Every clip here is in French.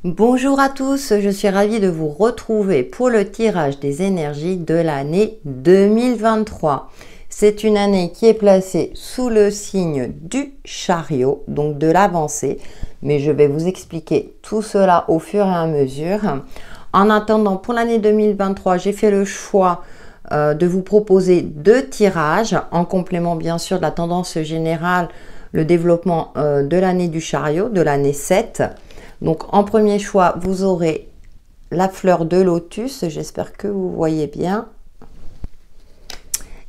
Bonjour à tous, je suis ravie de vous retrouver pour le tirage des énergies de l'année 2023. C'est une année qui est placée sous le signe du chariot, donc de l'avancée, mais je vais vous expliquer tout cela au fur et à mesure. En attendant, pour l'année 2023, j'ai fait le choix de vous proposer 2 tirages, en complément bien sûr de la tendance générale, le développement de l'année du chariot, de l'année 7. Donc en premier choix, vous aurez la fleur de lotus, j'espère que vous voyez bien.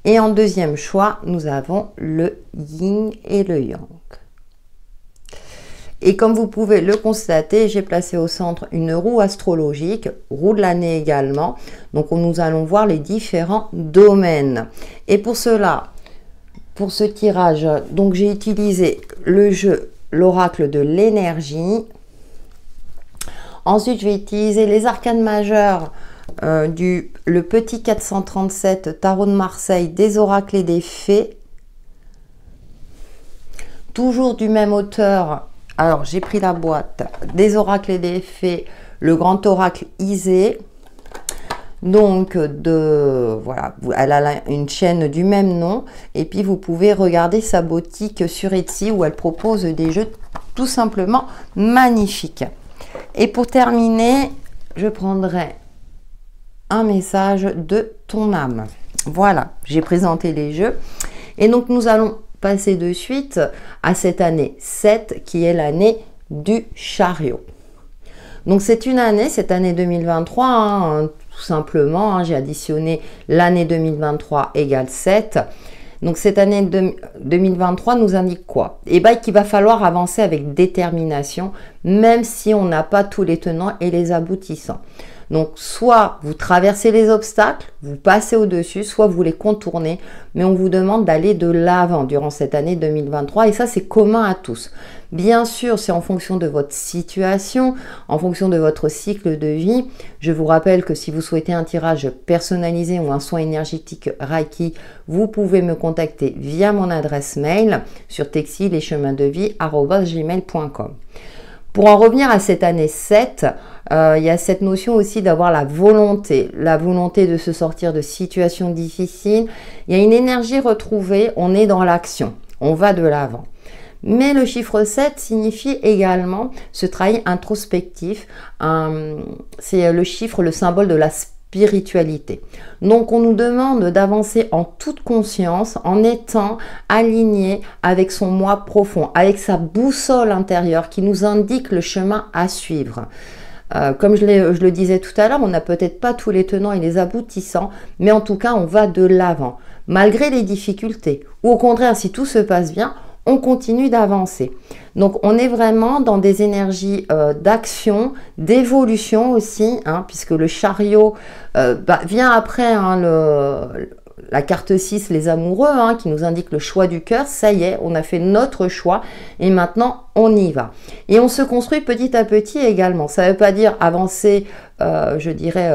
Et en deuxième choix, nous avons le yin et le yang. Et comme vous pouvez le constater, j'ai placé au centre une roue astrologique, roue de l'année également. Donc nous allons voir les différents domaines. Et pour cela, pour ce tirage, donc j'ai utilisé le jeu, l'oracle de l'énergie. Ensuite, je vais utiliser les arcanes majeures le petit 437 Tarot de Marseille, des oracles et des fées. Toujours du même auteur. Alors, j'ai pris la boîte des oracles et des fées, le grand oracle Isée. Donc, voilà, elle a une chaîne du même nom. Et puis, vous pouvez regarder sa boutique sur Etsy où elle propose des jeux tout simplement magnifiques. Et pour terminer, je prendrai un message de ton âme. Voilà, j'ai présenté les jeux. Et donc, nous allons passer de suite à cette année 7 qui est l'année du chariot. Donc, c'est une année, cette année 2023, hein, tout simplement. Hein, j'ai additionné l'année 2023 égale 7. Donc, cette année 2023 nous indique quoi? Eh bien, qu'il va falloir avancer avec détermination, même si on n'a pas tous les tenants et les aboutissants. Donc, soit vous traversez les obstacles, vous passez au-dessus, soit vous les contournez, mais on vous demande d'aller de l'avant durant cette année 2023, et ça, c'est commun à tous. Bien sûr, c'est en fonction de votre situation, en fonction de votre cycle de vie. Je vous rappelle que si vous souhaitez un tirage personnalisé ou un soin énergétique Reiki, vous pouvez me contacter via mon adresse mail sur textilecheminsdevie@gmail.com. Pour en revenir à cette année 7, il y a cette notion aussi d'avoir la volonté de se sortir de situations difficiles. Il y a une énergie retrouvée, on est dans l'action, on va de l'avant. Mais le chiffre 7 signifie également ce travail introspectif. C'est le chiffre, le symbole de la spiritualité. Donc on nous demande d'avancer en toute conscience, en étant aligné avec son moi profond, avec sa boussole intérieure qui nous indique le chemin à suivre. Comme je le disais tout à l'heure, on n'a peut-être pas tous les tenants et les aboutissants, mais en tout cas on va de l'avant, malgré les difficultés. Ou au contraire, si tout se passe bien, on continue d'avancer. Donc, on est vraiment dans des énergies d'action, d'évolution aussi, hein, puisque le chariot vient après hein, la carte 6, les amoureux, hein, qui nous indique le choix du cœur. Ça y est, on a fait notre choix et maintenant, on y va. Et on se construit petit à petit également. Ça ne veut pas dire avancer, je dirais,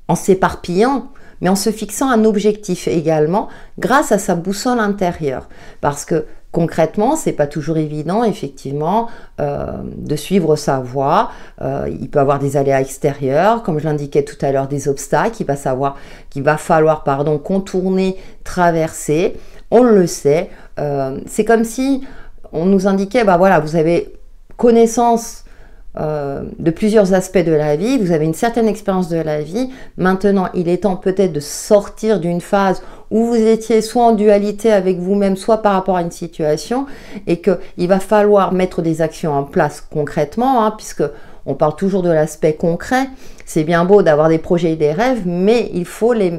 en s'éparpillant, mais en se fixant un objectif également grâce à sa boussole intérieure. Parce que concrètement, c'est pas toujours évident, effectivement, de suivre sa voie. Il peut y avoir des aléas extérieurs, comme je l'indiquais tout à l'heure, des obstacles qu'il va falloir contourner, traverser. On le sait. C'est comme si on nous indiquait, voilà, vous avez connaissance de plusieurs aspects de la vie, vous avez une certaine expérience de la vie. Maintenant, il est temps peut-être de sortir d'une phase où vous étiez soit en dualité avec vous-même, soit par rapport à une situation, et qu'il va falloir mettre des actions en place concrètement, hein, puisque on parle toujours de l'aspect concret. C'est bien beau d'avoir des projets et des rêves, mais il faut les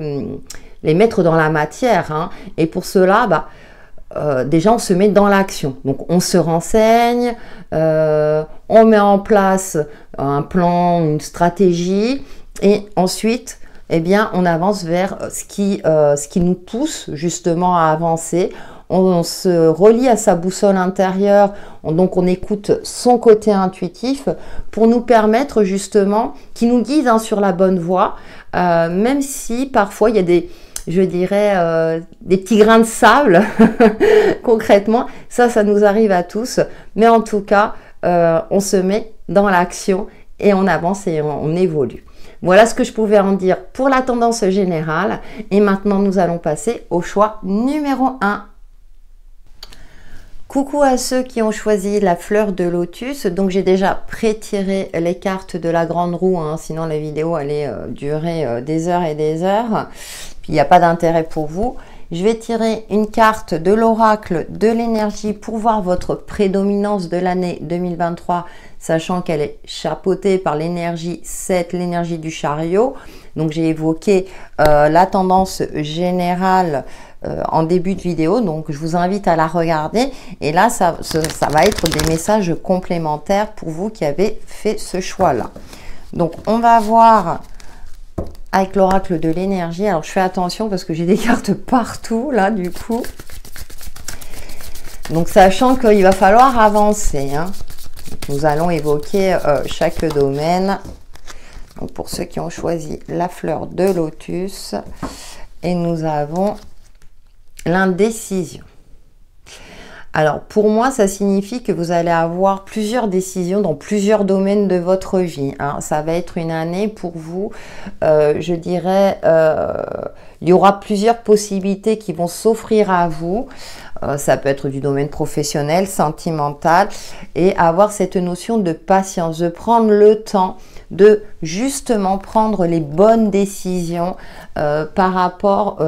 mettre dans la matière, hein. Et pour cela, déjà on se met dans l'action, donc on se renseigne, on met en place un plan, une stratégie, et ensuite eh bien on avance vers ce qui nous pousse justement à avancer. On se relie à sa boussole intérieure, donc on écoute son côté intuitif pour nous permettre justement, qui nous guide hein, sur la bonne voie, même si parfois il y a des petits grains de sable, concrètement, ça nous arrive à tous, mais en tout cas, on se met dans l'action et on avance et on évolue. Voilà ce que je pouvais en dire pour la tendance générale. Et maintenant, nous allons passer au choix numéro 1. Coucou à ceux qui ont choisi la fleur de lotus. Donc j'ai déjà pré-tiré les cartes de la grande roue, hein, sinon la vidéo allait durer des heures et des heures. Puis il n'y a pas d'intérêt pour vous. Je vais tirer une carte de l'oracle de l'énergie pour voir votre prédominance de l'année 2023, sachant qu'elle est chapeautée par l'énergie 7, l'énergie du chariot. Donc j'ai évoqué la tendance générale en début de vidéo, donc je vous invite à la regarder. Et là, ça va être des messages complémentaires pour vous qui avez fait ce choix-là. Donc on va voir avec l'oracle de l'énergie. Alors je fais attention parce que j'ai des cartes partout là du coup. Donc sachant qu'il va falloir avancer, hein. Nous allons évoquer chaque domaine. Donc pour ceux qui ont choisi la fleur de lotus, et nous avons l'indécision. Alors pour moi, ça signifie que vous allez avoir plusieurs décisions dans plusieurs domaines de votre vie, hein. Ça va être une année pour vous, je dirais, il y aura plusieurs possibilités qui vont s'offrir à vous. Ça peut être du domaine professionnel, sentimental, et avoir cette notion de patience, de prendre le temps de justement prendre les bonnes décisions par rapport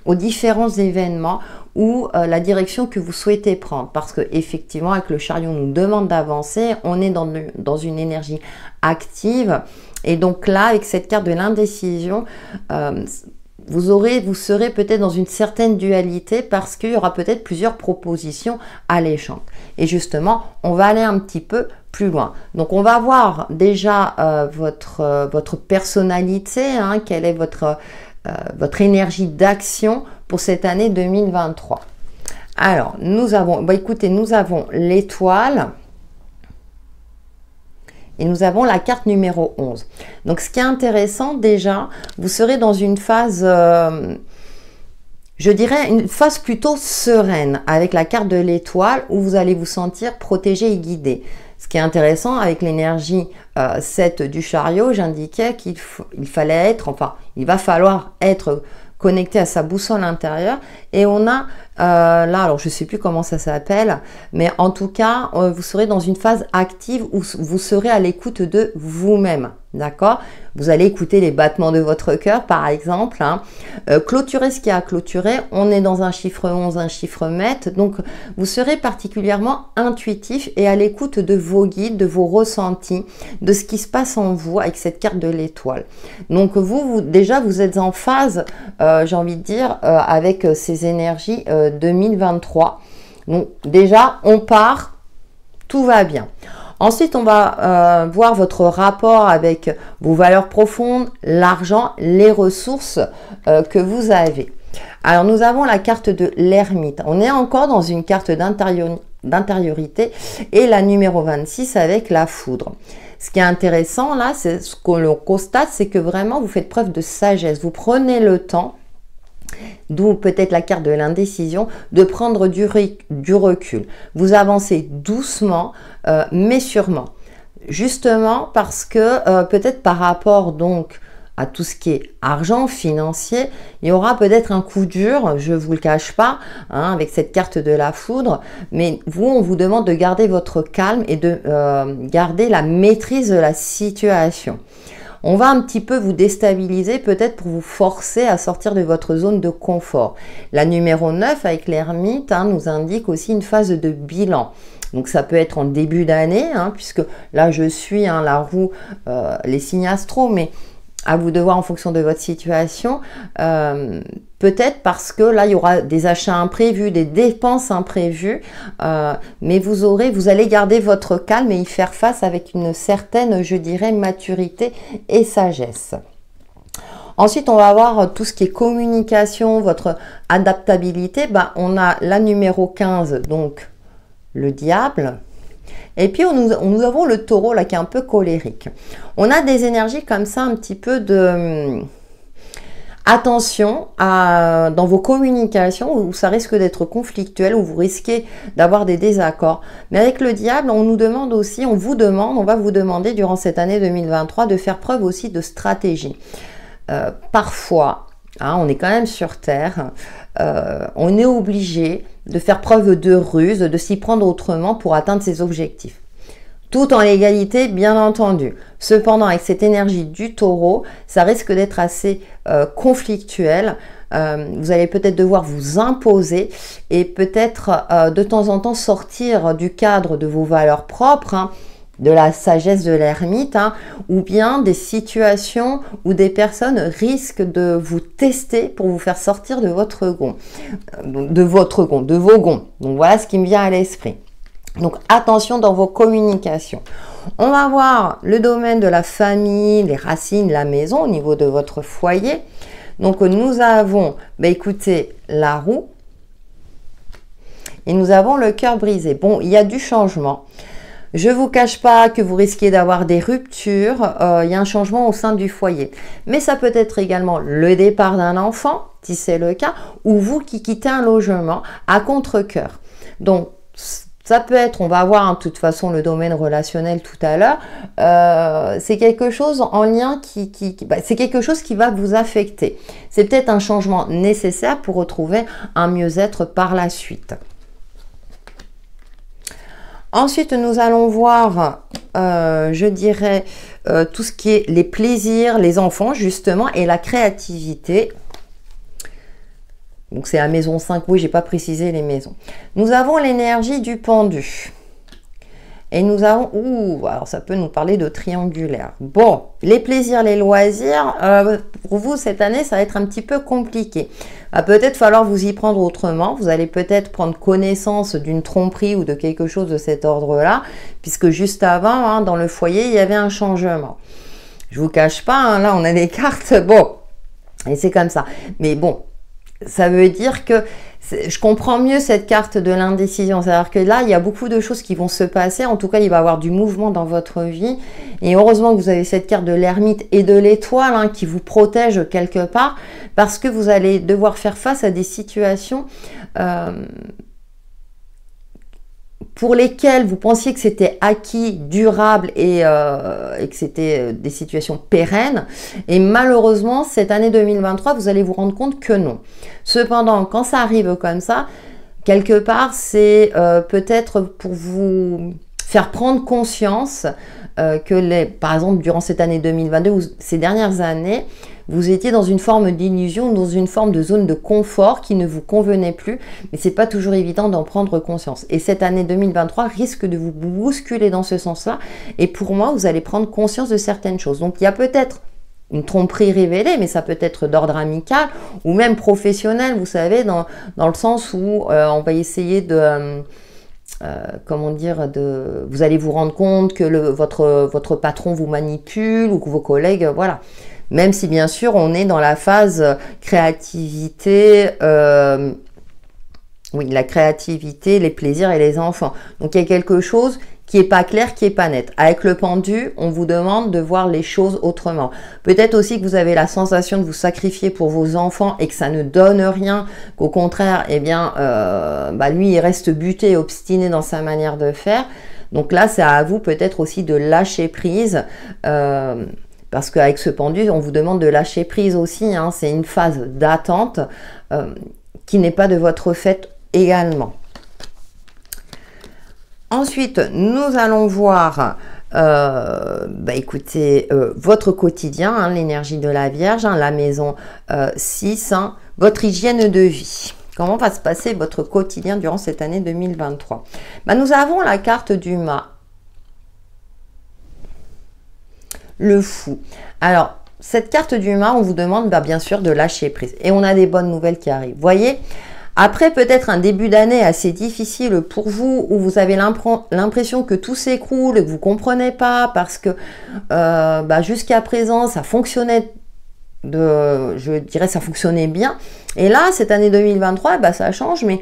aux différents événements ou la direction que vous souhaitez prendre. Parce que effectivement, avec le chariot, on nous demande d'avancer, on est dans une énergie active. Et donc là, avec cette carte de l'indécision, vous serez peut-être dans une certaine dualité parce qu'il y aura peut-être plusieurs propositions alléchantes. Et justement, on va aller un petit peu plus loin. Donc, on va voir déjà votre personnalité, hein, quelle est votre énergie d'action pour cette année 2023. Alors, nous avons, écoutez, nous avons l'étoile. Et nous avons la carte numéro 11. Donc, ce qui est intéressant, déjà, vous serez dans une phase, je dirais, une phase plutôt sereine avec la carte de l'étoile où vous allez vous sentir protégé et guidé. Ce qui est intéressant avec l'énergie 7 du chariot, j'indiquais qu'il fallait être, enfin, il va falloir être connecté à sa boussole intérieure. Et on a là, alors je ne sais plus comment ça s'appelle, mais en tout cas, vous serez dans une phase active où vous serez à l'écoute de vous-même. D'accord? Vous allez écouter les battements de votre cœur, par exemple. Hein. Clôturer ce qui a clôturé. On est dans un chiffre 11, un chiffre maître. Donc, vous serez particulièrement intuitif et à l'écoute de vos guides, de vos ressentis, de ce qui se passe en vous avec cette carte de l'étoile. Donc, déjà, vous êtes en phase, j'ai envie de dire, avec ces énergies 2023. Donc, déjà, on part, tout va bien. Ensuite, on va voir votre rapport avec vos valeurs profondes, l'argent, les ressources que vous avez. Alors, nous avons la carte de l'ermite. On est encore dans une carte d'intériorité et la numéro 26 avec la foudre. Ce qui est intéressant là, c'est ce que l'on constate, c'est que vraiment, vous faites preuve de sagesse. Vous prenez le temps, d'où peut-être la carte de l'indécision, de prendre du recul. Vous avancez doucement, mais sûrement. Justement parce que peut-être par rapport donc à tout ce qui est argent, financier, il y aura peut-être un coup dur, je ne vous le cache pas, hein, avec cette carte de la foudre, mais vous, on vous demande de garder votre calme et de garder la maîtrise de la situation. On va un petit peu vous déstabiliser, peut-être pour vous forcer à sortir de votre zone de confort. La numéro 9 avec l'ermite nous indique aussi une phase de bilan. Donc ça peut être en début d'année, hein, puisque là je suis la roue, les signes astro, mais à vous de voir en fonction de votre situation. Peut-être parce que là, il y aura des achats imprévus, des dépenses imprévues, mais vous allez garder votre calme et y faire face avec une certaine, je dirais, maturité et sagesse. Ensuite, on va voir tout ce qui est communication, votre adaptabilité. On a la numéro 15, donc le diable. Et puis, nous avons le taureau, là, qui est un peu colérique. On a des énergies comme ça, un petit peu de... Attention dans vos communications où ça risque d'être conflictuel, où vous risquez d'avoir des désaccords. Mais avec le diable, on nous demande aussi, on va vous demander durant cette année 2023 de faire preuve aussi de stratégie. Parfois, on est quand même sur Terre, on est obligé de faire preuve de ruse, de s'y prendre autrement pour atteindre ses objectifs. Tout en légalité, bien entendu. Cependant, avec cette énergie du taureau, ça risque d'être assez conflictuel. Vous allez peut-être devoir vous imposer et peut-être de temps en temps sortir du cadre de vos valeurs propres, de la sagesse de l'ermite, ou bien des situations où des personnes risquent de vous tester pour vous faire sortir de votre gond, de vos gonds. Donc voilà ce qui me vient à l'esprit. Donc attention dans vos communications. On va voir le domaine de la famille, les racines, la maison au niveau de votre foyer. Donc nous avons, écoutez, la roue et nous avons le cœur brisé. Bon, il y a du changement. Je ne vous cache pas que vous risquez d'avoir des ruptures. Il y a un changement au sein du foyer. Mais ça peut être également le départ d'un enfant, si c'est le cas, ou vous qui quittez un logement à contre-cœur. Donc, ça peut être, on va voir de toute façon le domaine relationnel tout à l'heure, c'est quelque chose en lien c'est quelque chose qui va vous affecter. C'est peut-être un changement nécessaire pour retrouver un mieux-être par la suite. Ensuite, nous allons voir, je dirais, tout ce qui est les plaisirs, les enfants justement, et la créativité. Donc c'est la maison 5, oui, j'ai pas précisé les maisons. Nous avons l'énergie du pendu. Et nous avons, alors ça peut nous parler de triangulaire. Bon, les plaisirs, les loisirs, pour vous cette année, ça va être un petit peu compliqué. Va peut-être falloir vous y prendre autrement. Vous allez peut-être prendre connaissance d'une tromperie ou de quelque chose de cet ordre-là, puisque juste avant, dans le foyer, il y avait un changement. Je vous cache pas, là on a des cartes, bon, et c'est comme ça. Mais bon, ça veut dire que je comprends mieux cette carte de l'indécision. C'est-à-dire que là, il y a beaucoup de choses qui vont se passer. En tout cas, il va y avoir du mouvement dans votre vie. Et heureusement que vous avez cette carte de l'ermite et de l'étoile qui vous protège quelque part, parce que vous allez devoir faire face à des situations pour lesquelles vous pensiez que c'était acquis, durable et que c'était des situations pérennes. Et malheureusement, cette année 2023, vous allez vous rendre compte que non. Cependant, quand ça arrive comme ça, quelque part, c'est peut-être pour vous faire prendre conscience que, par exemple, durant cette année 2022 ou ces dernières années, vous étiez dans une forme d'illusion, dans une forme de zone de confort qui ne vous convenait plus, mais c'est pas toujours évident d'en prendre conscience. Et cette année 2023 risque de vous bousculer dans ce sens-là, et pour moi, vous allez prendre conscience de certaines choses. Donc, il y a peut-être une tromperie révélée, mais ça peut être d'ordre amical ou même professionnel, vous savez, dans le sens où on va essayer de... vous allez vous rendre compte que votre patron vous manipule ou que vos collègues, voilà. Même si bien sûr on est dans la phase créativité, oui, la créativité, les plaisirs et les enfants. Donc il y a quelque chose qui n'est pas clair, qui n'est pas net. Avec le pendu, on vous demande de voir les choses autrement. Peut-être aussi que vous avez la sensation de vous sacrifier pour vos enfants et que ça ne donne rien, qu'au contraire, eh bien, lui, il reste buté et obstiné dans sa manière de faire. Donc là, c'est à vous peut-être aussi de lâcher prise, parce qu'avec ce pendu, on vous demande de lâcher prise aussi. C'est une phase d'attente qui n'est pas de votre fait également. Ensuite, nous allons voir, écoutez, votre quotidien, l'énergie de la Vierge, la maison 6, votre hygiène de vie. Comment va se passer votre quotidien durant cette année 2023? Nous avons la carte du mât. Le fou. Alors, cette carte du mât, on vous demande bien sûr de lâcher prise. Et on a des bonnes nouvelles qui arrivent. Voyez, après peut-être un début d'année assez difficile pour vous, où vous avez l'impression que tout s'écroule, que vous ne comprenez pas, parce que jusqu'à présent, ça fonctionnait, je dirais ça fonctionnait bien. Et là, cette année 2023, ça change, mais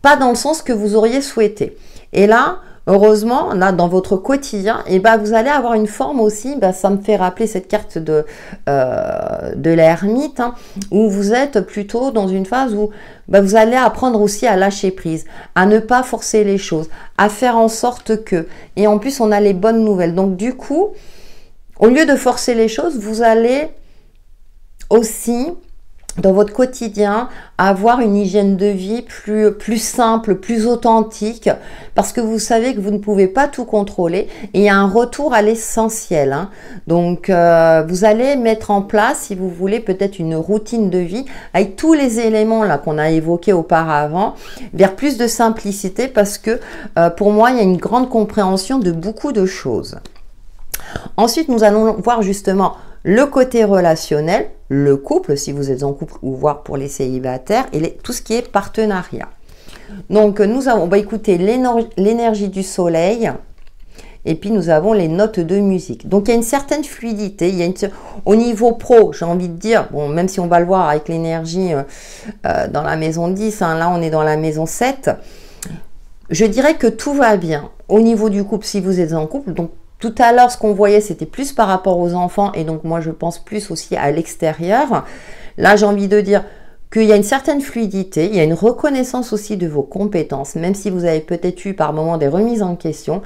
pas dans le sens que vous auriez souhaité. Et là, heureusement, là, dans votre quotidien, et ben, vous allez avoir une forme aussi, ben, ça me fait rappeler cette carte de l'ermite, hein, où vous êtes plutôt dans une phase où ben, vous allez apprendre aussi à lâcher prise, à ne pas forcer les choses, à faire en sorte que, et en plus, on a les bonnes nouvelles. Donc, du coup, au lieu de forcer les choses, vous allez aussi dans votre quotidien, avoir une hygiène de vie plus simple, plus authentique, parce que vous savez que vous ne pouvez pas tout contrôler et il y a un retour à l'essentiel. Hein. Donc, vous allez mettre en place, si vous voulez, peut-être une routine de vie avec tous les éléments là qu'on a évoqués auparavant, vers plus de simplicité, parce que pour moi, il y a une grande compréhension de beaucoup de choses. Ensuite, nous allons voir justement le côté relationnel, le couple, si vous êtes en couple, ou voire pour les célibataires, et tout ce qui est partenariat. Donc, nous avons, on va écouter l'énergie du soleil, et puis nous avons les notes de musique. Donc, il y a une certaine fluidité, au niveau pro, j'ai envie de dire, bon, même si on va le voir avec l'énergie dans la maison 10, hein, là on est dans la maison 7, je dirais que tout va bien. Au niveau du couple, si vous êtes en couple, donc tout à l'heure, ce qu'on voyait, c'était plus par rapport aux enfants et donc moi, je pense plus aussi à l'extérieur. Là, j'ai envie de dire qu'il y a une certaine fluidité, il y a une reconnaissance aussi de vos compétences, même si vous avez peut-être eu par moments des remises en question.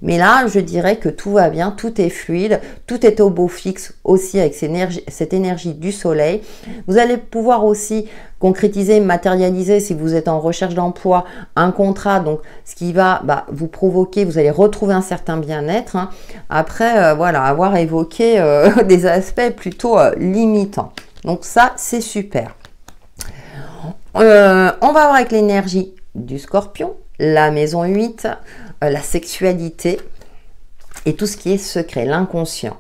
Mais là, je dirais que tout va bien, tout est fluide, tout est au beau fixe aussi avec cette énergie du soleil. Vous allez pouvoir aussi concrétiser, matérialiser si vous êtes en recherche d'emploi, un contrat, donc ce qui va vous provoquer, vous allez retrouver un certain bien-être. Hein. Après, voilà, avoir évoqué des aspects plutôt limitants. Donc ça, c'est super. On va voir avec l'énergie du Scorpion, la maison 8, la sexualité et tout ce qui est secret, l'inconscient.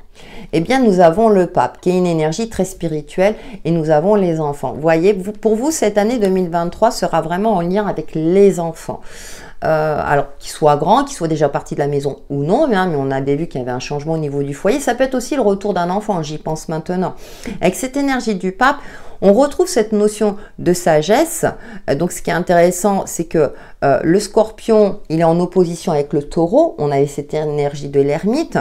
Eh bien, nous avons le pape, qui est une énergie très spirituelle, et nous avons les enfants. Vous voyez, pour vous, cette année 2023 sera vraiment en lien avec les enfants. Alors, qu'ils soient grands, qu'ils soient déjà partis de la maison ou non, mais on avait vu qu'il y avait un changement au niveau du foyer. Ça peut être aussi le retour d'un enfant, j'y pense maintenant. Avec cette énergie du pape, on retrouve cette notion de sagesse. Donc, ce qui est intéressant, c'est que le Scorpion, il est en opposition avec le Taureau. On avait cette énergie de l'ermite,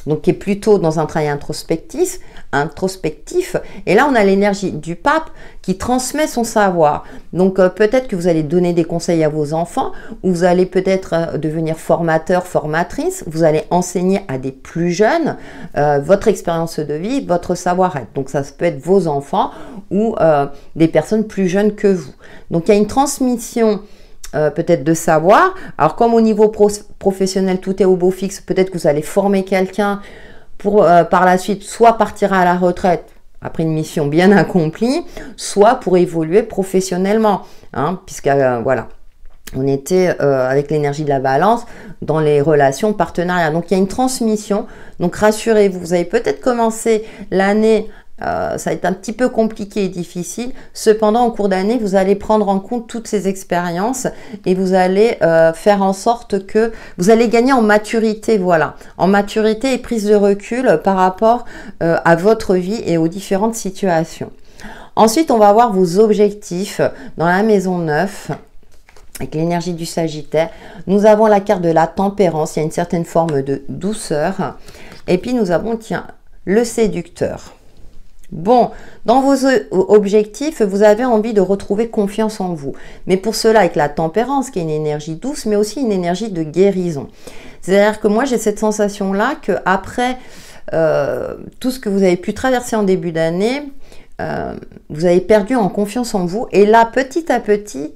donc qui est plutôt dans un travail introspectif. Et là, on a l'énergie du pape qui transmet son savoir. Donc, peut-être que vous allez donner des conseils à vos enfants, ou vous allez peut-être devenir formateur, formatrice. Vous allez enseigner à des plus jeunes votre expérience de vie, votre savoir-être. Donc, ça peut être vos enfants ou des personnes plus jeunes que vous. Donc, il y a une transmission peut-être de savoir. Alors, comme au niveau professionnel, tout est au beau fixe, peut-être que vous allez former quelqu'un pour par la suite soit partir à la retraite après une mission bien accomplie, soit pour évoluer professionnellement, hein, puisque voilà, on était avec l'énergie de la balance dans les relations partenariat. Donc il y a une transmission, donc rassurez-vous, vous avez peut-être commencé l'année, ça va être un petit peu compliqué et difficile. Cependant, au cours d'année, vous allez prendre en compte toutes ces expériences et vous allez faire en sorte que vous allez gagner en maturité, voilà, en maturité et prise de recul par rapport à votre vie et aux différentes situations. Ensuite, on va voir vos objectifs dans la maison 9. Avec l'énergie du Sagittaire, nous avons la carte de la tempérance, il y a une certaine forme de douceur. Et puis nous avons, tiens, le séducteur. Bon, dans vos objectifs, vous avez envie de retrouver confiance en vous. Mais pour cela, avec la tempérance, qui est une énergie douce, mais aussi une énergie de guérison. C'est-à-dire que moi, j'ai cette sensation-là qu'après tout ce que vous avez pu traverser en début d'année, vous avez perdu en confiance en vous. Et là, petit à petit,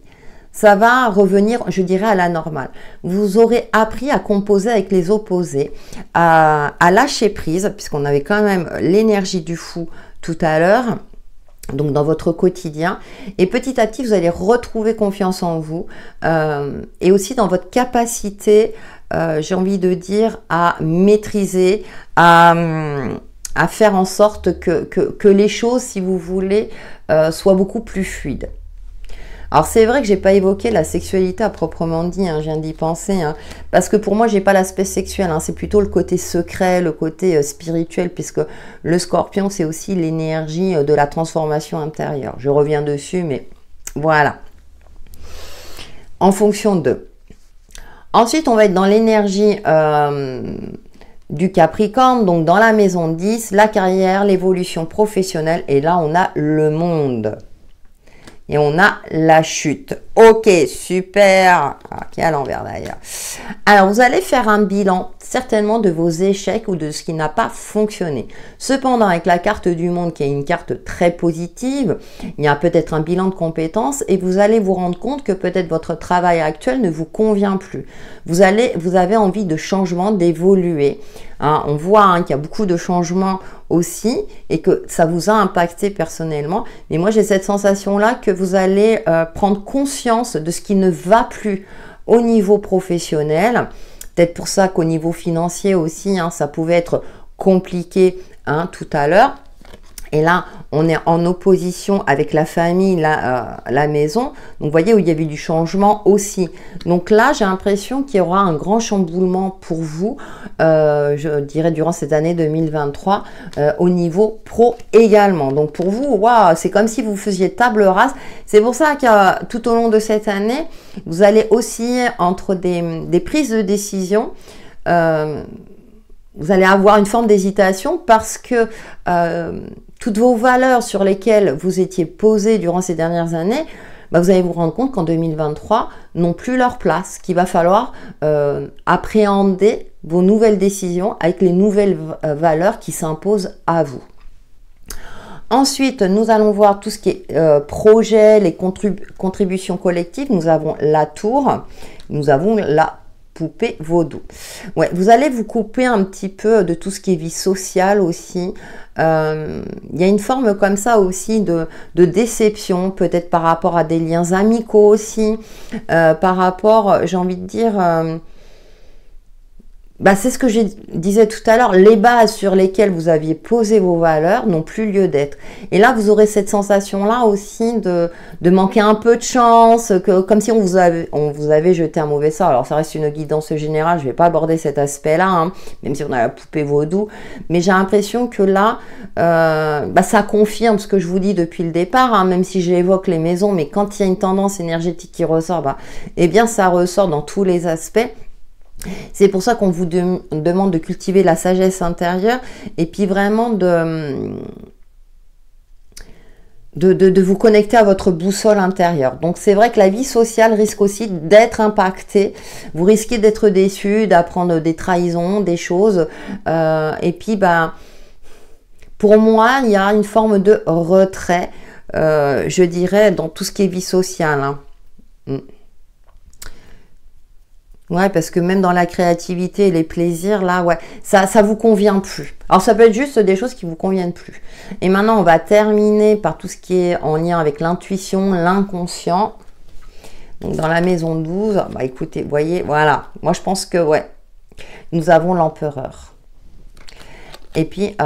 ça va revenir, je dirais, à la normale. Vous aurez appris à composer avec les opposés, à lâcher prise, puisqu'on avait quand même l'énergie du fou tout à l'heure, donc dans votre quotidien. Et petit à petit, vous allez retrouver confiance en vous et aussi dans votre capacité, j'ai envie de dire, à maîtriser, à faire en sorte que les choses, si vous voulez, soient beaucoup plus fluides. Alors c'est vrai que j'ai pas évoqué la sexualité à proprement dit, hein, je viens d'y penser, hein, parce que pour moi j'ai pas l'aspect sexuel, hein, c'est plutôt le côté secret, le côté spirituel, puisque le Scorpion c'est aussi l'énergie de la transformation intérieure. Je reviens dessus, mais voilà. En fonction de. Ensuite, on va être dans l'énergie du Capricorne, donc dans la maison 10, la carrière, l'évolution professionnelle. Et là, on a le monde. Et on a la chute. Ok, super. Ok, à l'envers d'ailleurs. Alors, vous allez faire un bilan, certainement, de vos échecs ou de ce qui n'a pas fonctionné. Cependant, avec la carte du monde, qui est une carte très positive, il y a peut-être un bilan de compétences et vous allez vous rendre compte que peut-être votre travail actuel ne vous convient plus. Vous avez envie de changement, d'évoluer. Hein, on voit qu'il y a beaucoup de changements aussi et que ça vous a impacté personnellement. Mais moi, j'ai cette sensation-là que vous allez prendre conscience de ce qui ne va plus au niveau professionnel. Peut-être pour ça qu'au niveau financier aussi, ça pouvait être compliqué tout à l'heure. Et là, on est en opposition avec la famille, la maison. Donc, vous voyez où il y avait du changement aussi. Donc là, j'ai l'impression qu'il y aura un grand chamboulement pour vous, je dirais, durant cette année 2023, au niveau pro également. Donc, pour vous, waouh, c'est comme si vous faisiez table rase. C'est pour ça que tout au long de cette année, vous allez osciller entre des prises de décision. Vous allez avoir une forme d'hésitation parce que toutes vos valeurs sur lesquelles vous étiez posé durant ces dernières années, vous allez vous rendre compte qu'en 2023, n'ont plus leur place, qu'il va falloir appréhender vos nouvelles décisions avec les nouvelles valeurs qui s'imposent à vous. Ensuite, nous allons voir tout ce qui est projet, les contributions collectives. Nous avons la tour, nous avons la poupée vaudou. Ouais, vous allez vous couper un petit peu de tout ce qui est vie sociale aussi. Il y a une forme comme ça aussi de déception, peut-être par rapport à des liens amicaux aussi, par rapport, j'ai envie de dire, c'est ce que je disais tout à l'heure, les bases sur lesquelles vous aviez posé vos valeurs n'ont plus lieu d'être. Et là, vous aurez cette sensation-là aussi de manquer un peu de chance, comme si on vous avait jeté un mauvais sort. Alors, ça reste une guidance générale, je ne vais pas aborder cet aspect-là, même si on a la poupée vaudou. Mais j'ai l'impression que là, ça confirme ce que je vous dis depuis le départ, même si j'évoque les maisons, mais quand il y a une tendance énergétique qui ressort, eh bien, ça ressort dans tous les aspects. C'est pour ça qu'on vous demande de cultiver la sagesse intérieure et puis vraiment de vous connecter à votre boussole intérieure. Donc c'est vrai que la vie sociale risque aussi d'être impactée. Vous risquez d'être déçu, d'apprendre des trahisons, des choses. Et puis pour moi, il y a une forme de retrait, je dirais, dans tout ce qui est vie sociale. Ouais, parce que même dans la créativité et les plaisirs, là, ouais, ça vous convient plus. Alors, ça peut être juste des choses qui vous conviennent plus. Et maintenant, on va terminer par tout ce qui est en lien avec l'intuition, l'inconscient. Donc, dans la maison 12, écoutez, vous voyez, voilà. Moi, je pense que, ouais, nous avons l'empereur. Et puis,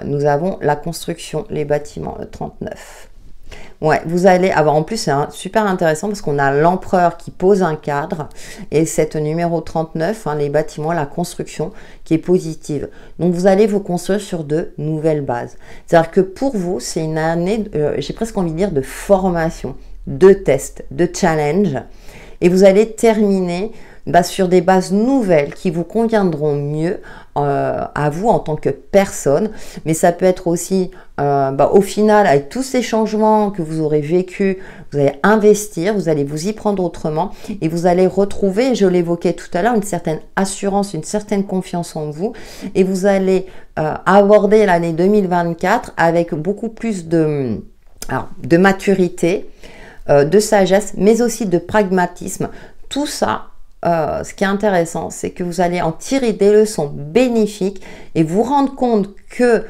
nous avons la construction, les bâtiments, le 39. Ouais, vous allez avoir, en plus c'est super intéressant parce qu'on a l'empereur qui pose un cadre et cette numéro 39, les bâtiments, la construction qui est positive. Donc vous allez vous construire sur de nouvelles bases. C'est-à-dire que pour vous, c'est une année, j'ai presque envie de dire, de formation, de tests, de challenge et vous allez terminer sur des bases nouvelles qui vous conviendront mieux à vous en tant que personne, mais ça peut être aussi au final avec tous ces changements que vous aurez vécu, vous allez investir, vous allez vous y prendre autrement et vous allez retrouver, je l'évoquais tout à l'heure, une certaine assurance, une certaine confiance en vous et vous allez aborder l'année 2024 avec beaucoup plus de maturité, de sagesse, mais aussi de pragmatisme. Tout ça, ce qui est intéressant, c'est que vous allez en tirer des leçons bénéfiques et vous rendre compte que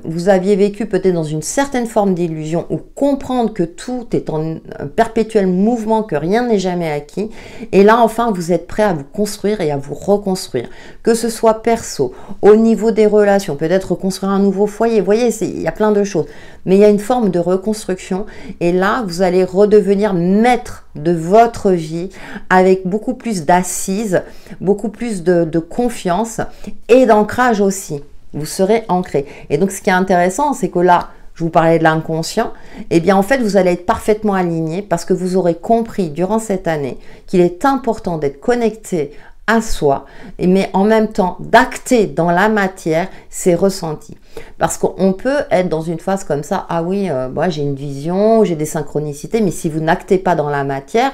vous aviez vécu peut-être dans une certaine forme d'illusion ou comprendre que tout est en perpétuel mouvement, que rien n'est jamais acquis. Et là, enfin, vous êtes prêt à vous construire et à vous reconstruire. Que ce soit perso, au niveau des relations, peut-être reconstruire un nouveau foyer. Vous voyez, il y a plein de choses. Mais il y a une forme de reconstruction. Et là, vous allez redevenir maître de votre vie avec beaucoup plus d'assises, beaucoup plus de confiance et d'ancrage aussi. Vous serez ancré. Et donc, ce qui est intéressant, c'est que là, je vous parlais de l'inconscient, eh bien en fait vous allez être parfaitement aligné parce que vous aurez compris durant cette année qu'il est important d'être connecté à soi, mais en même temps d'acter dans la matière ses ressentis. Parce qu'on peut être dans une phase comme ça, ah oui, moi j'ai une vision, j'ai des synchronicités, mais si vous n'actez pas dans la matière,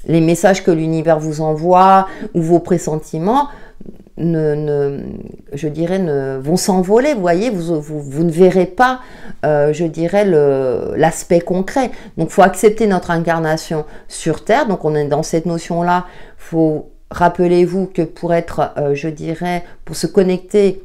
les messages que l'univers vous envoie ou vos pressentiments je dirais, vont s'envoler. Vous voyez, vous ne verrez pas, je dirais, l'aspect concret. Donc, il faut accepter notre incarnation sur Terre. Donc, on est dans cette notion-là. Rappelez-vous que pour être, je dirais, pour se connecter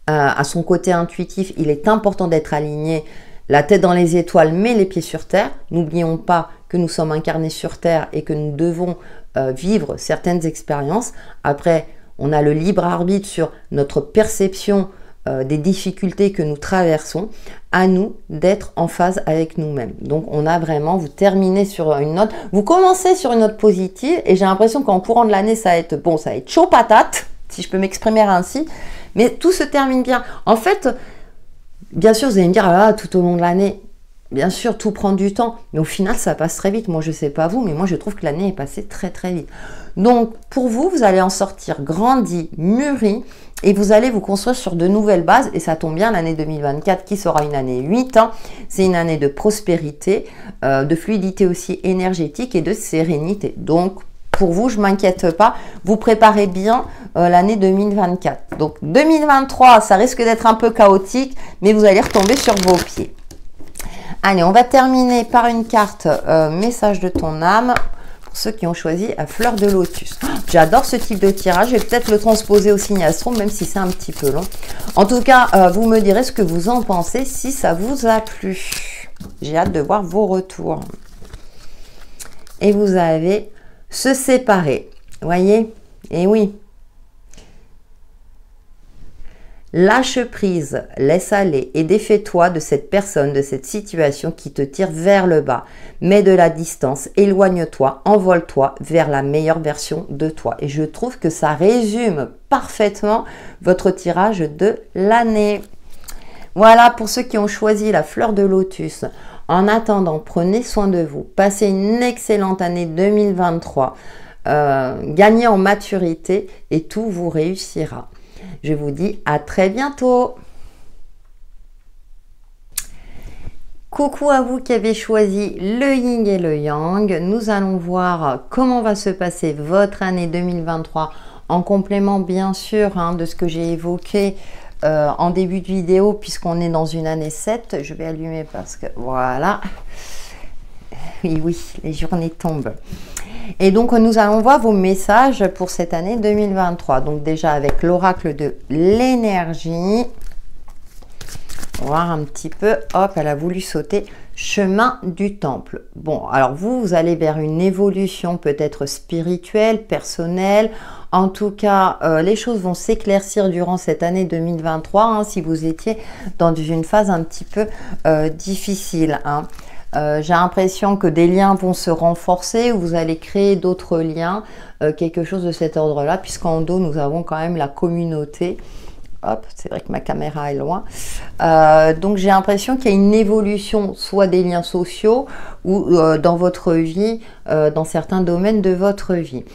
à son côté intuitif, il est important d'être aligné, la tête dans les étoiles, mais les pieds sur Terre. N'oublions pas que nous sommes incarnés sur Terre et que nous devons vivre certaines expériences. Après, on a le libre arbitre sur notre perception des difficultés que nous traversons. À nous d'être en phase avec nous-mêmes. Donc, on a vraiment, vous terminez sur une note, vous commencez sur une note positive et j'ai l'impression qu'en courant de l'année, ça va être bon, ça va être chaud patate, si je peux m'exprimer ainsi, mais tout se termine bien. En fait, bien sûr, vous allez me dire, ah, tout au long de l'année, bien sûr, tout prend du temps, mais au final, ça passe très vite. Moi, je ne sais pas vous, mais moi, je trouve que l'année est passée très, très vite. Donc, pour vous, vous allez en sortir grandi, mûri, et vous allez vous construire sur de nouvelles bases. Et ça tombe bien, l'année 2024, qui sera une année 8, hein, c'est une année de prospérité, de fluidité aussi énergétique et de sérénité. Donc, pour vous, je ne m'inquiète pas, vous préparez bien l'année 2024. Donc, 2023, ça risque d'être un peu chaotique, mais vous allez retomber sur vos pieds. Allez, on va terminer par une carte message de ton âme pour ceux qui ont choisi à fleur de lotus. Oh, j'adore ce type de tirage, je vais peut-être le transposer au signe astro, même si c'est un petit peu long. En tout cas, vous me direz ce que vous en pensez, si ça vous a plu. J'ai hâte de voir vos retours. Et vous avez se séparer, voyez? Et oui. Lâche prise, laisse aller et défais-toi de cette personne, de cette situation qui te tire vers le bas. Mets de la distance, éloigne-toi, envole-toi vers la meilleure version de toi. Et je trouve que ça résume parfaitement votre tirage de l'année. Voilà pour ceux qui ont choisi la fleur de lotus. En attendant, prenez soin de vous. Passez une excellente année 2023. Gagnez en maturité et tout vous réussira. Je vous dis à très bientôt. Coucou à vous qui avez choisi le yin et le yang. Nous allons voir comment va se passer votre année 2023 en complément bien sûr hein, de ce que j'ai évoqué en début de vidéo puisqu'on est dans une année 7. Je vais allumer parce que voilà. Oui, les journées tombent. Et donc, nous allons voir vos messages pour cette année 2023. Donc, déjà avec l'oracle de l'énergie. On va voir un petit peu. Hop, elle a voulu sauter. Chemin du temple. Bon, alors vous allez vers une évolution peut-être spirituelle, personnelle. En tout cas, les choses vont s'éclaircir durant cette année 2023 hein, si vous étiez dans une phase un petit peu difficile. Hein. J'ai l'impression que des liens vont se renforcer, vous allez créer d'autres liens, quelque chose de cet ordre-là, puisqu'en dos, nous avons quand même la communauté. Hop, c'est vrai que ma caméra est loin. Donc, j'ai l'impression qu'il y a une évolution, soit des liens sociaux ou dans votre vie, dans certains domaines de votre vie.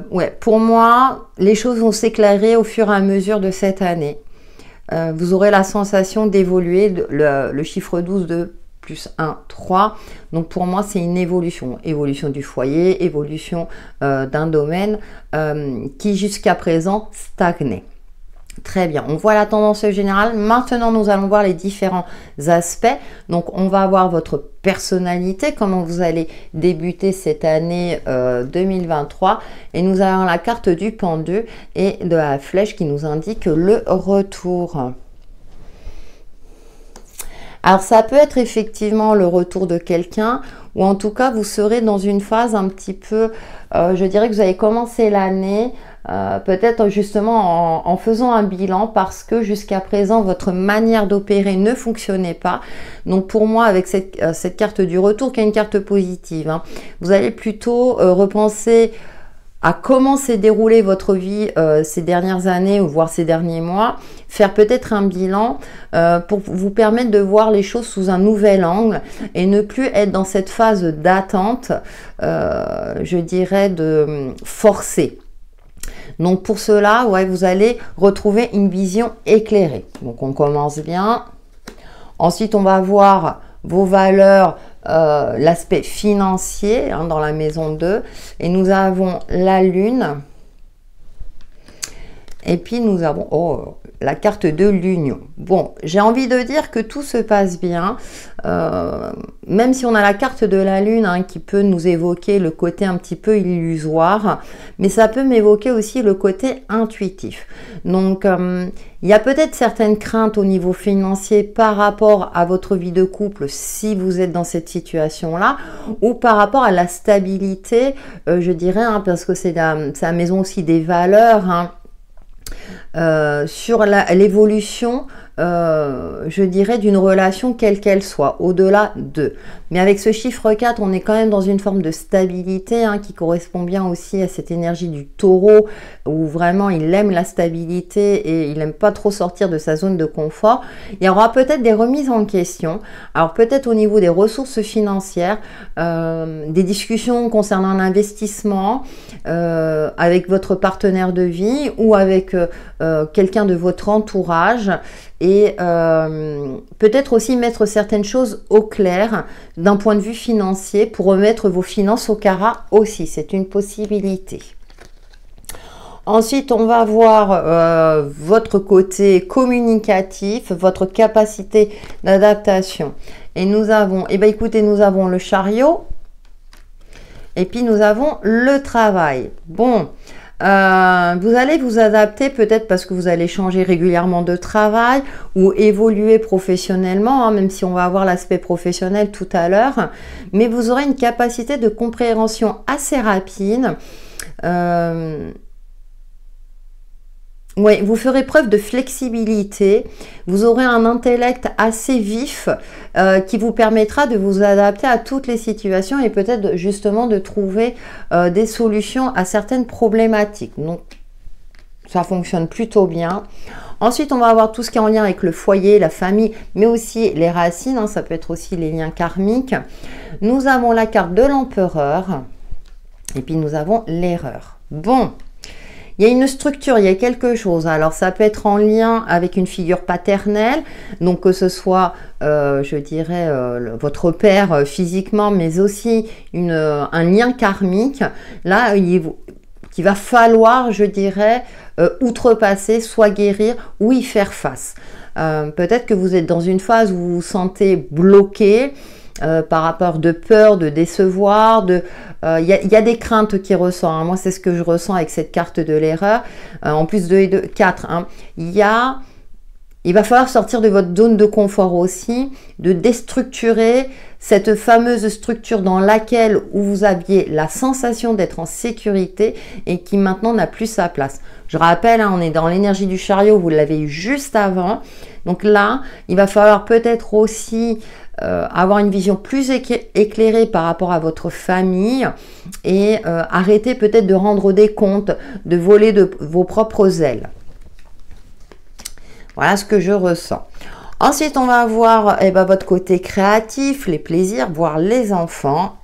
Ouais, pour moi, les choses vont s'éclairer au fur et à mesure de cette année. Vous aurez la sensation d'évoluer, le chiffre 12 de plus 1, 3. Donc pour moi, c'est une évolution. Évolution du foyer, évolution d'un domaine qui jusqu'à présent stagnait. Très bien, on voit la tendance générale. Maintenant, nous allons voir les différents aspects. Donc, on va voir votre personnalité, comment vous allez débuter cette année 2023. Et nous avons la carte du pendu et de la flèche qui nous indique le retour. Alors, ça peut être effectivement le retour de quelqu'un ou en tout cas, vous serez dans une phase un petit peu, je dirais que vous avez commencé l'année peut-être justement en faisant un bilan parce que jusqu'à présent, votre manière d'opérer ne fonctionnait pas. Donc, pour moi, avec cette carte du retour qui est une carte positive, hein, vous allez plutôt repenser à comment s'est déroulée votre vie ces dernières années ou voire ces derniers mois, faire peut-être un bilan pour vous permettre de voir les choses sous un nouvel angle et ne plus être dans cette phase d'attente, je dirais, de forcer. Donc pour cela, ouais, vous allez retrouver une vision éclairée. Donc on commence bien. Ensuite, on va voir vos valeurs, l'aspect financier hein, dans la maison 2. Et nous avons la lune. Et puis nous avons la carte de l'union. Bon, j'ai envie de dire que tout se passe bien. Même si on a la carte de la lune hein, qui peut nous évoquer le côté un petit peu illusoire. Mais ça peut m'évoquer aussi le côté intuitif. Donc, il y a peut-être certaines craintes au niveau financier par rapport à votre vie de couple si vous êtes dans cette situation-là. Ou par rapport à la stabilité, je dirais, hein, parce que c'est la maison aussi des valeurs. Hein, sur l'évolution, je dirais, d'une relation quelle qu'elle soit, au-delà de. Mais avec ce chiffre 4, on est quand même dans une forme de stabilité hein, qui correspond bien aussi à cette énergie du taureau, où vraiment il aime la stabilité et il n'aime pas trop sortir de sa zone de confort. Il y aura peut-être des remises en question, alors peut-être au niveau des ressources financières, des discussions concernant l'investissement avec votre partenaire de vie ou avec quelqu'un de votre entourage. Et peut-être aussi mettre certaines choses au clair d'un point de vue financier pour remettre vos finances au carat aussi. C'est une possibilité. Ensuite, on va voir votre côté communicatif, votre capacité d'adaptation. Et nous avons, écoutez, nous avons le chariot et puis nous avons le travail. Bon. Vous allez vous adapter peut-être parce que vous allez changer régulièrement de travail ou évoluer professionnellement, hein, même si on va avoir l'aspect professionnel tout à l'heure. Mais vous aurez une capacité de compréhension assez rapide. Oui, vous ferez preuve de flexibilité, vous aurez un intellect assez vif qui vous permettra de vous adapter à toutes les situations et peut-être justement de trouver des solutions à certaines problématiques. Donc, ça fonctionne plutôt bien. Ensuite, on va avoir tout ce qui est en lien avec le foyer, la famille, mais aussi les racines, hein, ça peut être aussi les liens karmiques. Nous avons la carte de l'empereur et puis nous avons l'erreur. Bon. Il y a une structure, il y a quelque chose. Alors, ça peut être en lien avec une figure paternelle, donc que ce soit, je dirais, votre père physiquement, mais aussi un lien karmique. Là, qu'il va falloir, je dirais, outrepasser, soit guérir ou y faire face. Peut-être que vous êtes dans une phase où vous vous sentez bloqué, par rapport de peur, de décevoir, il y a des craintes qui ressortent. Hein. Moi, c'est ce que je ressens avec cette carte de l'erreur. En plus de 4, hein. Il va falloir sortir de votre zone de confort aussi, de déstructurer cette fameuse structure dans laquelle où vous aviez la sensation d'être en sécurité et qui maintenant n'a plus sa place. Je rappelle, hein, on est dans l'énergie du chariot, vous l'avez eu juste avant. Donc là, il va falloir peut-être aussi avoir une vision plus éclairée par rapport à votre famille et arrêter peut-être de rendre des comptes, de voler de vos propres ailes. Voilà ce que je ressens. Ensuite, on va voir votre côté créatif, les plaisirs, voire les enfants.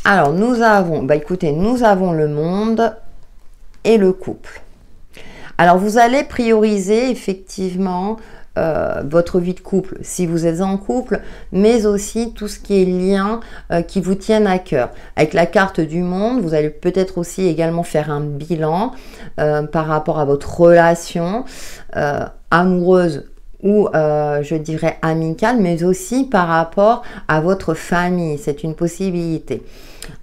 Alors, nous avons, écoutez, nous avons le monde et le couple. Alors, vous allez prioriser effectivement votre vie de couple, si vous êtes en couple, mais aussi tout ce qui est lien qui vous tiennent à cœur. Avec la carte du monde, vous allez peut-être aussi également faire un bilan par rapport à votre relation amoureuse ou je dirais amicale, mais aussi par rapport à votre famille. C'est une possibilité.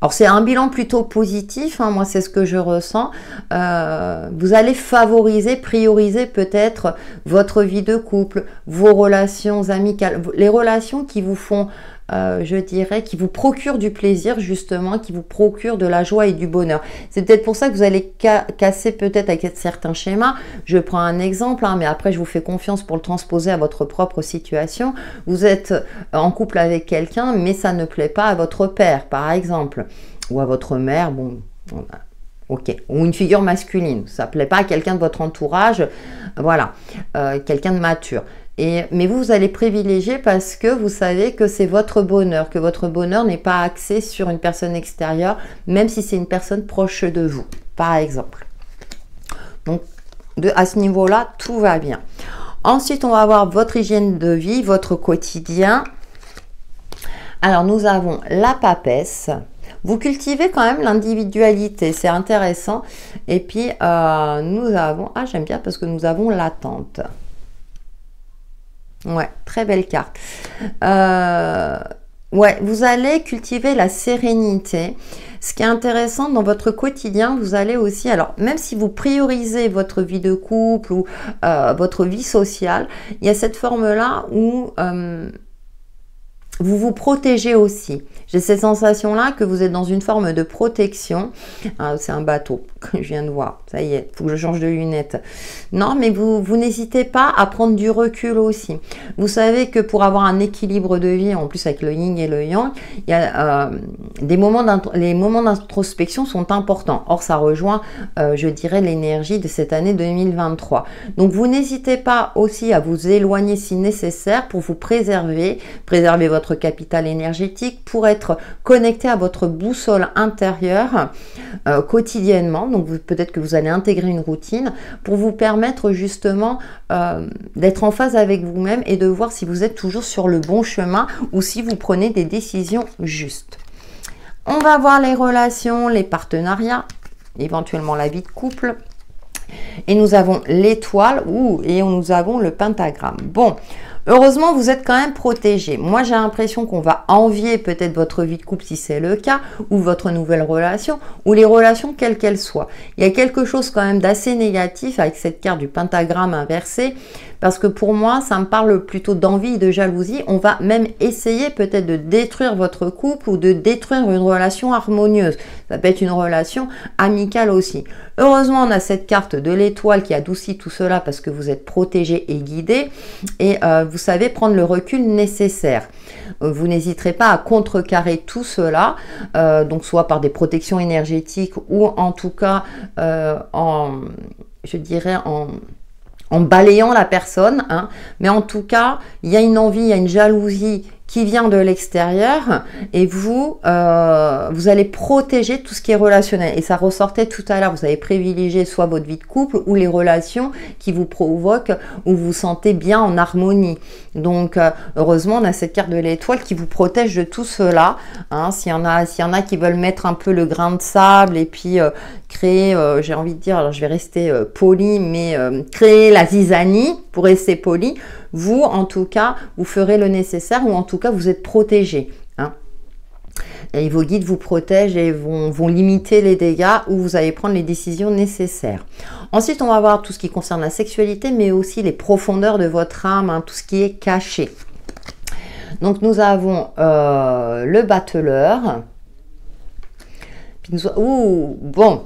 Alors, c'est un bilan plutôt positif, hein, moi c'est ce que je ressens. Vous allez favoriser, prioriser peut-être votre vie de couple, vos relations amicales, les relations qui vous font, je dirais, qui vous procurent du plaisir justement, qui vous procurent de la joie et du bonheur. C'est peut-être pour ça que vous allez casser peut-être avec certains schémas. Je prends un exemple, hein, mais après je vous fais confiance pour le transposer à votre propre situation. Vous êtes en couple avec quelqu'un, mais ça ne plaît pas à votre père, par exemple, ou à votre mère. Bon, Ok, ou une figure masculine, ça ne plaît pas à quelqu'un de votre entourage, voilà, quelqu'un de mature. Mais vous allez privilégier parce que vous savez que c'est votre bonheur, que votre bonheur n'est pas axé sur une personne extérieure, même si c'est une personne proche de vous, par exemple. Donc, à ce niveau-là, tout va bien. Ensuite, on va avoir votre hygiène de vie, votre quotidien. Alors, nous avons la papesse. Vous cultivez quand même l'individualité, c'est intéressant. Et puis, nous avons... Ah, j'aime bien parce que nous avons l'attente. Ouais, très belle carte. Ouais, vous allez cultiver la sérénité. Ce qui est intéressant dans votre quotidien, vous allez aussi, alors même si vous priorisez votre vie de couple ou votre vie sociale, il y a cette forme-là où vous vous protégez aussi. J'ai cette sensation-là que vous êtes dans une forme de protection. Ah, c'est un bateau que je viens de voir. Ça y est, il faut que je change de lunettes. Non, mais vous n'hésitez pas à prendre du recul aussi. Vous savez que pour avoir un équilibre de vie, en plus avec le yin et le yang, il y a les moments d'introspection sont importants. Or, ça rejoint, je dirais, l'énergie de cette année 2023. Donc, vous n'hésitez pas aussi à vous éloigner si nécessaire pour vous préserver votre capital énergétique, pour être connecté à votre boussole intérieure quotidiennement. Donc peut-être que vous allez intégrer une routine pour vous permettre justement d'être en phase avec vous-même et de voir si vous êtes toujours sur le bon chemin ou si vous prenez des décisions justes. On va voir les relations, les partenariats, éventuellement la vie de couple. Et nous avons l'étoile et nous avons le pentagramme. Bon, heureusement, vous êtes quand même protégé. Moi, j'ai l'impression qu'on va envier peut-être votre vie de couple si c'est le cas, ou votre nouvelle relation, ou les relations quelles qu'elles soient. Il y a quelque chose quand même d'assez négatif avec cette carte du pentagramme inversé, parce que pour moi, ça me parle plutôt d'envie et de jalousie. On va même essayer peut-être de détruire votre couple ou de détruire une relation harmonieuse. Ça peut être une relation amicale aussi. Heureusement, on a cette carte de l'étoile qui adoucit tout cela parce que vous êtes protégé et guidé et vous savez prendre le recul nécessaire. Vous n'hésiterez pas à contrecarrer tout cela, donc soit par des protections énergétiques ou en tout cas je dirais en balayant la personne, hein. Mais en tout cas, il y a une envie, il y a une jalousie qui vient de l'extérieur et vous allez protéger tout ce qui est relationnel. Et ça ressortait tout à l'heure, vous avez privilégié soit votre vie de couple ou les relations qui vous provoquent ou vous sentez bien en harmonie. Donc, heureusement, on a cette carte de l'étoile qui vous protège de tout cela. Hein. S'il y en a qui veulent mettre un peu le grain de sable et puis créer, j'ai envie de dire, alors je vais rester poli, mais créer la zizanie pour rester poli, vous, en tout cas, vous ferez le nécessaire ou en tout cas, vous êtes protégé. Hein. Et vos guides vous protègent et vont limiter les dégâts ou vous allez prendre les décisions nécessaires. Ensuite, on va voir tout ce qui concerne la sexualité, mais aussi les profondeurs de votre âme, hein, tout ce qui est caché. Donc, nous avons le battleur. Puis bon.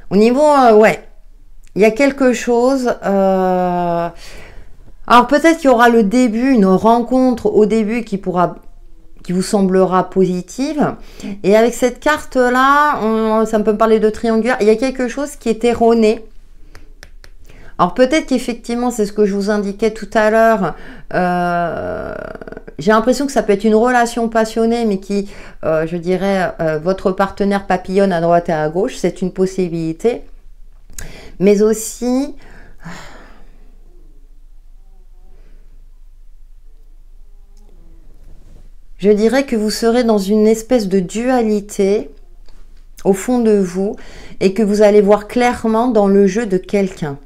Au niveau, ouais. Il y a quelque chose, alors peut-être qu'il y aura le début, une rencontre au début qui vous semblera positive. Et avec cette carte-là, ça peut me parler de triangulaire, il y a quelque chose qui est erroné. Alors peut-être qu'effectivement, c'est ce que je vous indiquais tout à l'heure, j'ai l'impression que ça peut être une relation passionnée, mais qui, je dirais, votre partenaire papillonne à droite et à gauche, c'est une possibilité. Mais aussi, je dirais que vous serez dans une espèce de dualité au fond de vous et que vous allez voir clairement dans le jeu de quelqu'un.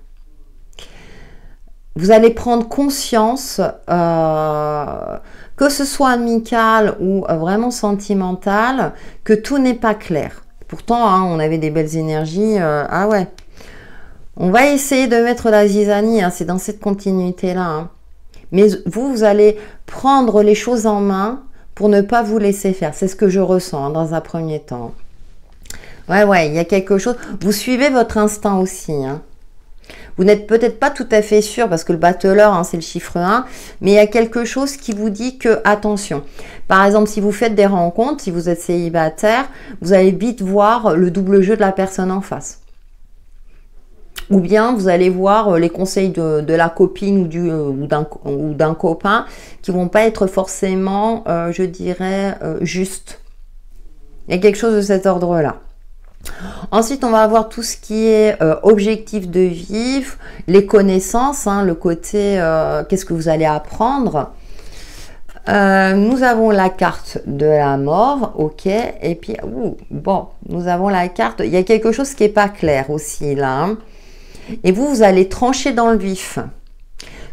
Vous allez prendre conscience, que ce soit amical ou vraiment sentimental, que tout n'est pas clair. Pourtant, hein, on avait des belles énergies. Ah ouais. On va essayer de mettre la zizanie, hein, c'est dans cette continuité-là. Hein. Mais vous allez prendre les choses en main pour ne pas vous laisser faire. C'est ce que je ressens hein, dans un premier temps. Ouais, il y a quelque chose. Vous suivez votre instinct aussi. Hein. Vous n'êtes peut-être pas tout à fait sûr parce que le battleur, hein, c'est le chiffre 1, mais il y a quelque chose qui vous dit que, attention, par exemple, si vous faites des rencontres, si vous êtes célibataire, vous allez vite voir le double jeu de la personne en face. Ou bien vous allez voir les conseils de la copine ou d'un copain qui vont pas être forcément, je dirais, justes. Il y a quelque chose de cet ordre-là. Ensuite, on va avoir tout ce qui est objectif de vie, les connaissances, hein, le côté qu'est-ce que vous allez apprendre. Nous avons la carte de la mort, ok, et puis, bon, nous avons la carte, il y a quelque chose qui n'est pas clair aussi là, hein. Et vous allez trancher dans le vif,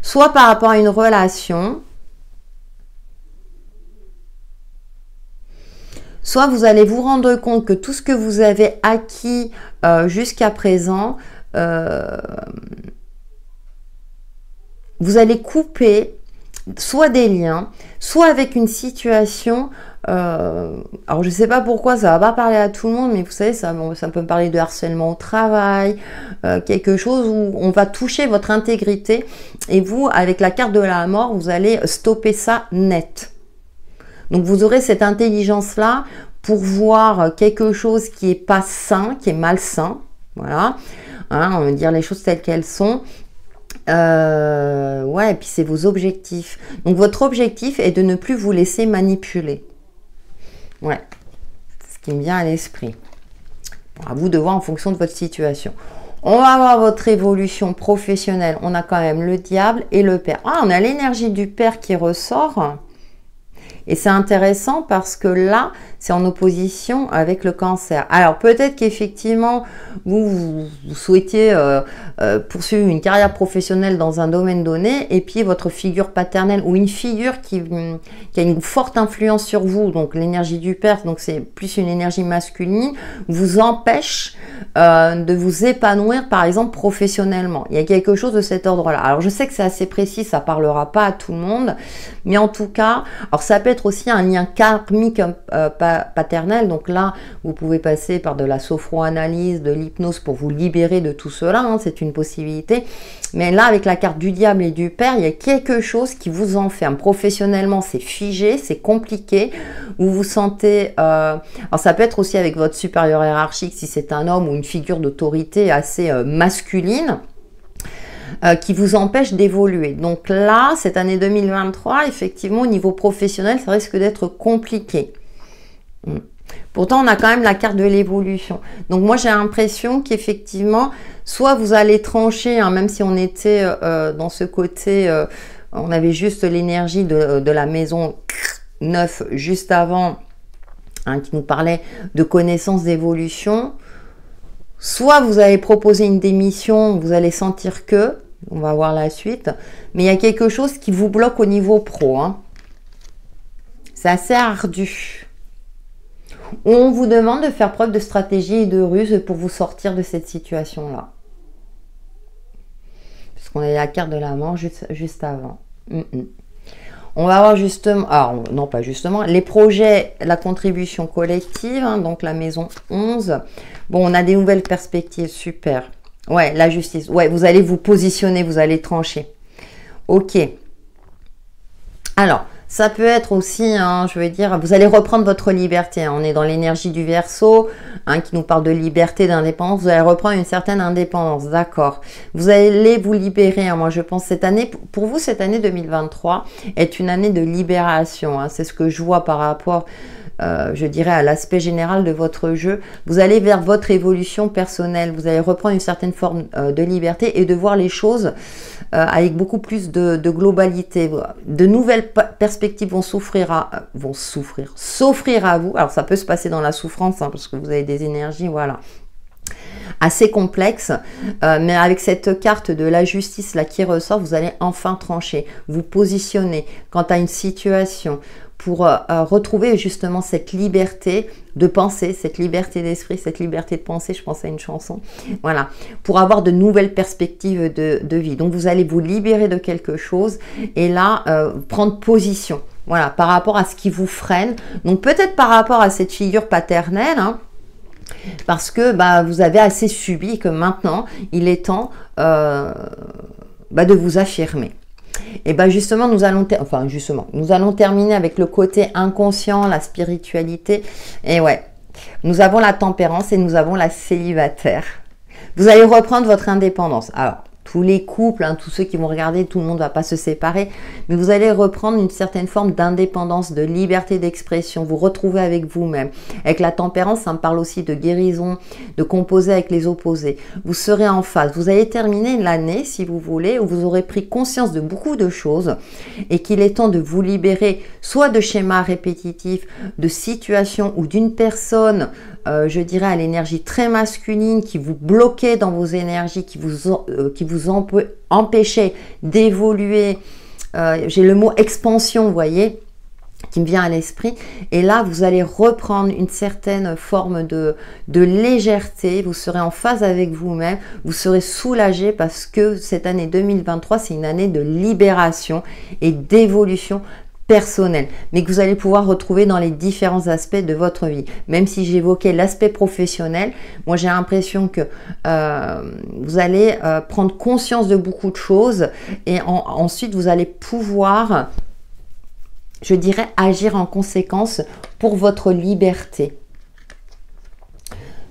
soit par rapport à une relation, soit vous allez vous rendre compte que tout ce que vous avez acquis jusqu'à présent, vous allez couper soit des liens, soit avec une situation, alors je ne sais pas pourquoi, ça ne va pas parler à tout le monde, mais vous savez, ça peut me parler de harcèlement au travail, quelque chose où on va toucher votre intégrité, et vous, avec la carte de la mort, vous allez stopper ça net. Donc vous aurez cette intelligence-là pour voir quelque chose qui n'est pas sain, qui est malsain, voilà, hein, on va dire les choses telles qu'elles sont. Ouais, et puis c'est vos objectifs. Donc votre objectif est de ne plus vous laisser manipuler. Ouais, ce qui me vient à l'esprit. Bon, à vous de voir en fonction de votre situation. On va avoir votre évolution professionnelle. On a quand même le diable et le père. Ah, on a l'énergie du père qui ressort. Et c'est intéressant parce que là, c'est en opposition avec le cancer. Alors, peut-être qu'effectivement, vous souhaitiez poursuivre une carrière professionnelle dans un domaine donné, et puis votre figure paternelle ou une figure qui a une forte influence sur vous, donc l'énergie du père, donc c'est plus une énergie masculine, vous empêche de vous épanouir, par exemple, professionnellement. Il y a quelque chose de cet ordre-là. Alors, je sais que c'est assez précis, ça ne parlera pas à tout le monde, mais en tout cas, alors ça peut être aussi un lien karmique paternel, donc là, vous pouvez passer par de la sophroanalyse, de l'hypnose pour vous libérer de tout cela, hein, c'est une possibilité. Mais là, avec la carte du diable et du père, il y a quelque chose qui vous enferme. Professionnellement, c'est figé, c'est compliqué. Vous vous sentez... alors, ça peut être aussi avec votre supérieur hiérarchique, si c'est un homme ou une figure d'autorité assez masculine, qui vous empêche d'évoluer. Donc là, cette année 2023, effectivement, au niveau professionnel, ça risque d'être compliqué. Pourtant, on a quand même la carte de l'évolution. Donc moi, j'ai l'impression qu'effectivement, soit vous allez trancher, hein, même si on était dans ce côté, on avait juste l'énergie de la maison 9 juste avant, hein, qui nous parlait de connaissance d'évolution. Soit vous allez proposer une démission, vous allez sentir que, on va voir la suite, mais il y a quelque chose qui vous bloque au niveau pro, hein. C'est assez ardu. On vous demande de faire preuve de stratégie et de ruse pour vous sortir de cette situation-là. Puisqu'on a la carte de la mort juste avant. On va avoir justement, alors non pas justement, les projets, la contribution collective, hein, donc la maison 11. Bon, on a des nouvelles perspectives, super. Ouais, la justice. Ouais, vous allez vous positionner, vous allez trancher. Ok. Alors, ça peut être aussi, hein, je veux dire, vous allez reprendre votre liberté. Hein. On est dans l'énergie du Verseau, hein, qui nous parle de liberté, d'indépendance. Vous allez reprendre une certaine indépendance, d'accord. Vous allez vous libérer. Hein. Moi, je pense cette année, pour vous, cette année 2023 est une année de libération. Hein. C'est ce que je vois par rapport, je dirais, à l'aspect général de votre jeu. Vous allez vers votre évolution personnelle. Vous allez reprendre une certaine forme de liberté et de voir les choses avec beaucoup plus de globalité. De nouvelles perspectives vont s'offrir à vous. Alors ça peut se passer dans la souffrance, hein, parce que vous avez des énergies, voilà, assez complexes, mais avec cette carte de la justice là qui ressort, vous allez enfin trancher, vous positionner quant à une situation pour retrouver justement cette liberté de penser, cette liberté d'esprit, cette liberté de penser. Je pense à une chanson, voilà, pour avoir de nouvelles perspectives de vie. Donc vous allez vous libérer de quelque chose et là prendre position, voilà, par rapport à ce qui vous freine. Donc peut-être par rapport à cette figure paternelle, hein, Parce que vous avez assez subi, que maintenant, il est temps de vous affirmer. Et justement, nous allons terminer avec le côté inconscient, la spiritualité. Et ouais, nous avons la tempérance et nous avons la célibataire. Vous allez reprendre votre indépendance. Alors, tous les couples, tous ceux qui vont regarder, tout le monde ne va pas se séparer, mais vous allez reprendre une certaine forme d'indépendance, de liberté d'expression, vous retrouver avec vous-même. Avec la tempérance, ça me parle aussi de guérison, de composer avec les opposés. Vous serez en phase. Vous allez terminer l'année, si vous voulez, où vous aurez pris conscience de beaucoup de choses et qu'il est temps de vous libérer soit de schémas répétitifs, de situations ou d'une personne, je dirais à l'énergie très masculine, qui vous bloquait dans vos énergies, qui vous empêchait d'évoluer. J'ai le mot expansion, vous voyez, qui me vient à l'esprit. Et là, vous allez reprendre une certaine forme de légèreté. Vous serez en phase avec vous-même. Vous serez soulagé parce que cette année 2023, c'est une année de libération et d'évolution personnel, mais que vous allez pouvoir retrouver dans les différents aspects de votre vie. Même si j'évoquais l'aspect professionnel, moi j'ai l'impression que vous allez prendre conscience de beaucoup de choses et ensuite vous allez pouvoir, je dirais, agir en conséquence pour votre liberté.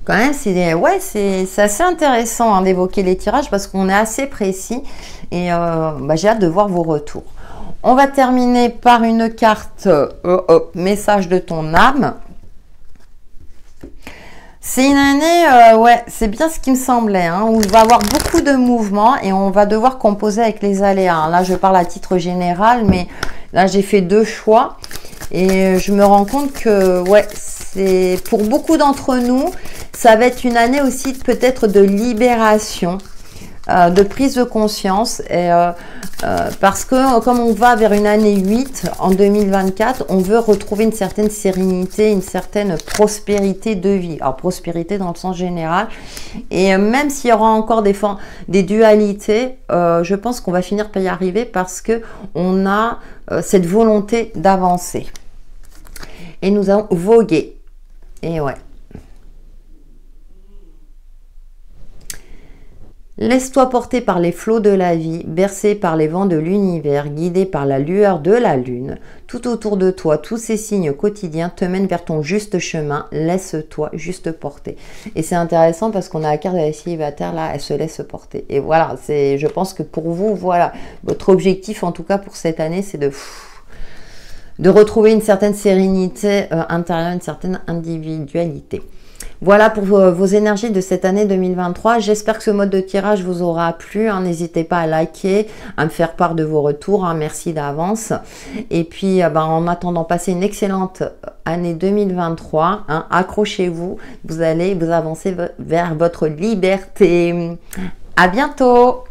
Quand même, c'est assez intéressant d'évoquer les tirages parce qu'on est assez précis et j'ai hâte de voir vos retours. On va terminer par une carte message de ton âme. C'est une année, c'est bien ce qui me semblait, où il va y avoir beaucoup de mouvements et on va devoir composer avec les aléas. Là, je parle à titre général, mais là, j'ai fait 2 choix et je me rends compte que, c'est pour beaucoup d'entre nous, ça va être une année aussi peut-être de libération, de prise de conscience et parce que comme on va vers une année 8 en 2024, on veut retrouver une certaine sérénité, une certaine prospérité de vie. Alors prospérité dans le sens général, et même s'il y aura encore des dualités, je pense qu'on va finir par y arriver parce que on a cette volonté d'avancer. Et nous allons voguer. Et ouais. Laisse-toi porter par les flots de la vie, bercé par les vents de l'univers, guidé par la lueur de la lune. Tout autour de toi, tous ces signes quotidiens te mènent vers ton juste chemin. Laisse-toi juste porter. Et c'est intéressant parce qu'on a la carte de la célibataire là, elle se laisse porter. Et voilà, je pense que pour vous, voilà, votre objectif en tout cas pour cette année, c'est de retrouver une certaine sérénité intérieure, une certaine individualité. Voilà pour vos énergies de cette année 2023. J'espère que ce mode de tirage vous aura plu. N'hésitez pas à liker, à me faire part de vos retours. Merci d'avance. Et puis, en attendant, passez une excellente année 2023. Accrochez-vous. Vous allez vous avancer vers votre liberté. À bientôt!